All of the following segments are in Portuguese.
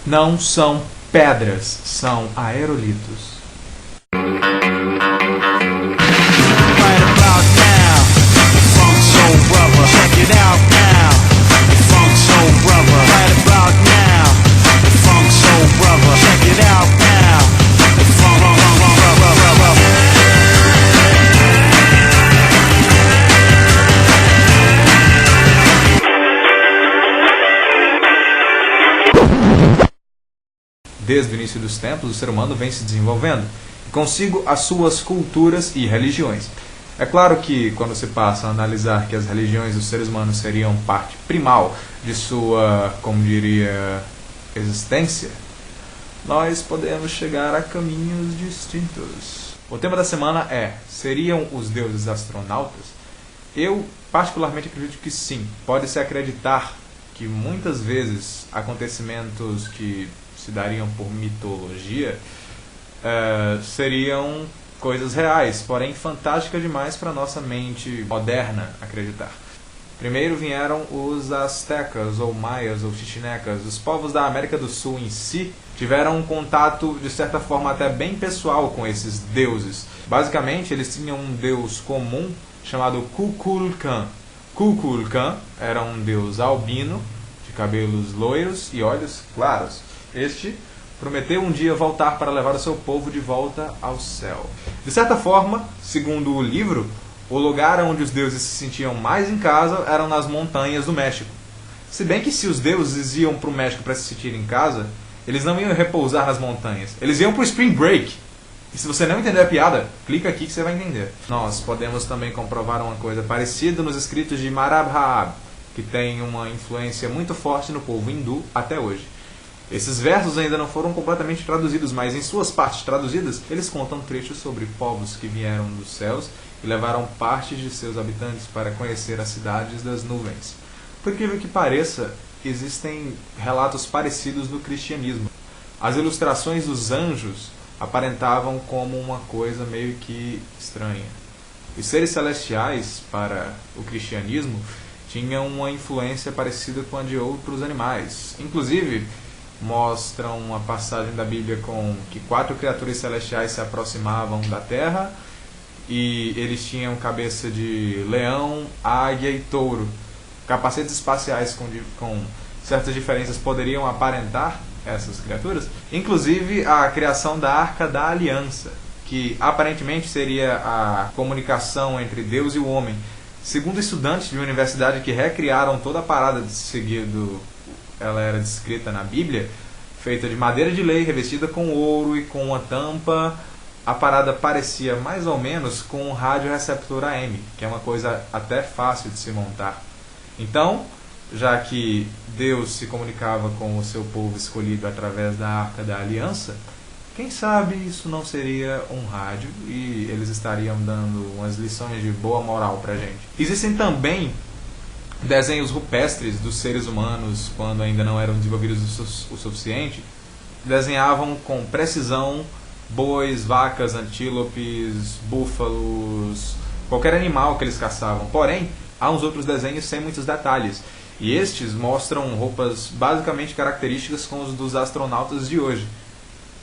Não são pedras, são aerolitos. Desde o início dos tempos, o ser humano vem se desenvolvendo, e consigo as suas culturas e religiões. É claro que, quando se passa a analisar que as religiões dos seres humanos seriam parte primal de sua, como diria, existência, nós podemos chegar a caminhos distintos. O tema da semana é: seriam os deuses astronautas? Eu, particularmente, acredito que sim. Pode-se acreditar que muitas vezes acontecimentos que se dariam por mitologia seriam coisas reais, porém fantásticas demais para nossa mente moderna acreditar. Primeiro vieram os astecas, ou maias, ou chichinecas. Os povos da América do Sul em si tiveram um contato, de certa forma, até bem pessoal com esses deuses. Basicamente, eles tinham um deus comum chamado Kukulkan. Kukulkan era um deus albino, de cabelos loiros e olhos claros. Este prometeu um dia voltar para levar o seu povo de volta ao céu. De certa forma, segundo o livro, o lugar onde os deuses se sentiam mais em casa eram nas montanhas do México. Se bem que se os deuses iam para o México para se sentir em casa, eles não iam repousar nas montanhas. Eles iam para o Spring Break. E se você não entender a piada, clica aqui que você vai entender. Nós podemos também comprovar uma coisa parecida nos escritos de Mahabharata, que tem uma influência muito forte no povo hindu até hoje. Esses versos ainda não foram completamente traduzidos, mas em suas partes traduzidas, eles contam trechos sobre povos que vieram dos céus e levaram partes de seus habitantes para conhecer as cidades das nuvens. Por incrível que pareça, existem relatos parecidos no cristianismo. As ilustrações dos anjos aparentavam como uma coisa meio que estranha. Os seres celestiais, para o cristianismo, tinham uma influência parecida com a de outros animais. Inclusive, mostram uma passagem da Bíblia com que 4 criaturas celestiais se aproximavam da Terra e eles tinham cabeça de leão, águia e touro. Capacetes espaciais com certas diferenças poderiam aparentar essas criaturas. Inclusive a criação da Arca da Aliança, que aparentemente seria a comunicação entre Deus e o homem. Segundo estudantes de uma universidade que recriaram toda a parada de seguido, ela era descrita na Bíblia, feita de madeira de lei, revestida com ouro e com uma tampa. A parada parecia mais ou menos com um radioreceptor AM, que é uma coisa até fácil de se montar. Então, já que Deus se comunicava com o seu povo escolhido através da Arca da Aliança, quem sabe isso não seria um rádio e eles estariam dando umas lições de boa moral pra gente. Existem também desenhos rupestres dos seres humanos, quando ainda não eram desenvolvidos o suficiente, desenhavam com precisão bois, vacas, antílopes, búfalos, qualquer animal que eles caçavam. Porém, há uns outros desenhos sem muitos detalhes, e estes mostram roupas basicamente características com os dos astronautas de hoje.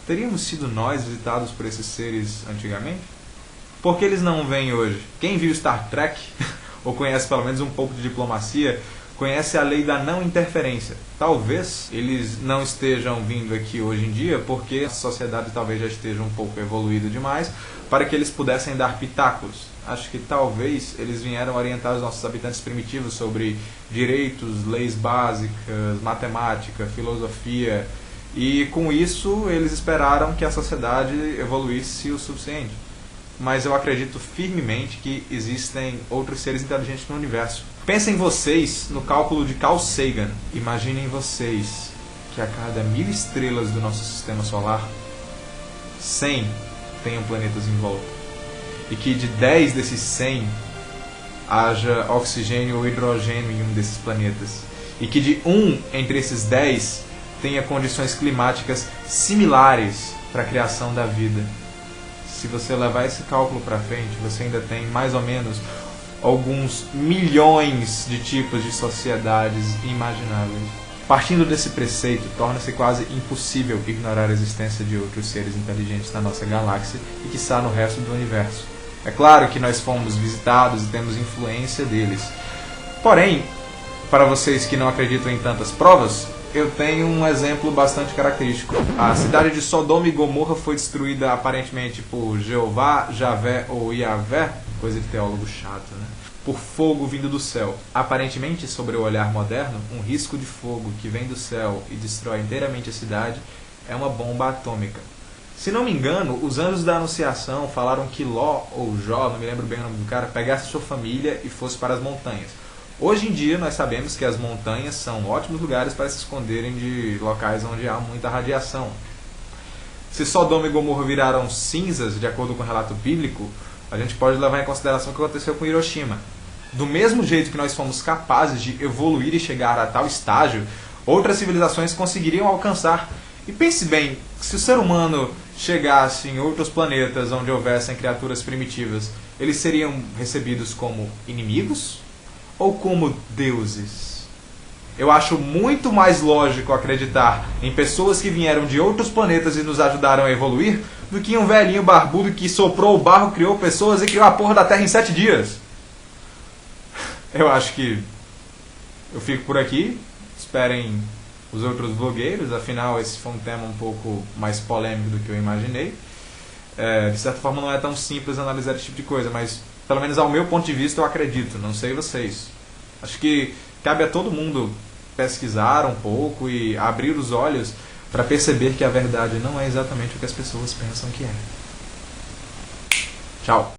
Teríamos sido nós visitados por esses seres antigamente? Por que eles não vêm hoje? Quem viu Star Trek ou conhece pelo menos um pouco de diplomacia, conhece a lei da não interferência. Talvez eles não estejam vindo aqui hoje em dia porque a sociedade talvez já esteja um pouco evoluída demais para que eles pudessem dar pitacos. Acho que talvez eles vieram orientar os nossos habitantes primitivos sobre direitos, leis básicas, matemática, filosofia, e com isso eles esperaram que a sociedade evoluísse o suficiente. Mas eu acredito firmemente que existem outros seres inteligentes no universo. Pensem vocês no cálculo de Carl Sagan. Imaginem vocês que a cada 1000 estrelas do nosso sistema solar, 100 tenham planetas em volta. E que de 10 desses 100 haja oxigênio ou hidrogênio em um desses planetas. E que de um entre esses 10 tenha condições climáticas similares para a criação da vida. Se você levar esse cálculo para frente, você ainda tem mais ou menos alguns milhões de tipos de sociedades imagináveis. Partindo desse preceito, torna-se quase impossível ignorar a existência de outros seres inteligentes na nossa galáxia e quiçá no resto do universo. É claro que nós fomos visitados e temos influência deles. Porém, para vocês que não acreditam em tantas provas, eu tenho um exemplo bastante característico. A cidade de Sodoma e Gomorra foi destruída aparentemente por Jeová, Javé ou Iavé, coisa de teólogo chato, né? Por fogo vindo do céu. Aparentemente, sobre o olhar moderno, um risco de fogo que vem do céu e destrói inteiramente a cidade é uma bomba atômica. Se não me engano, os anjos da Anunciação falaram que Ló ou Jó, não me lembro bem o nome do cara, pegasse sua família e fosse para as montanhas. Hoje em dia nós sabemos que as montanhas são ótimos lugares para se esconderem de locais onde há muita radiação. Se Sodoma e Gomorra viraram cinzas, de acordo com o relato bíblico, a gente pode levar em consideração o que aconteceu com Hiroshima. Do mesmo jeito que nós fomos capazes de evoluir e chegar a tal estágio, outras civilizações conseguiriam alcançar. E pense bem, se o ser humano chegasse em outros planetas onde houvessem criaturas primitivas, eles seriam recebidos como inimigos ou como deuses? Eu acho muito mais lógico acreditar em pessoas que vieram de outros planetas e nos ajudaram a evoluir do que um velhinho barbudo que soprou o barro, criou pessoas e criou a porra da Terra em 7 dias. Eu acho que eu fico por aqui. Esperem os outros blogueiros. Afinal, esse foi um tema um pouco mais polêmico do que eu imaginei. De certa forma, não é tão simples analisar esse tipo de coisa, mas pelo menos ao meu ponto de vista eu acredito. Não sei vocês. Acho que cabe a todo mundo pesquisar um pouco e abrir os olhos para perceber que a verdade não é exatamente o que as pessoas pensam que é. Tchau.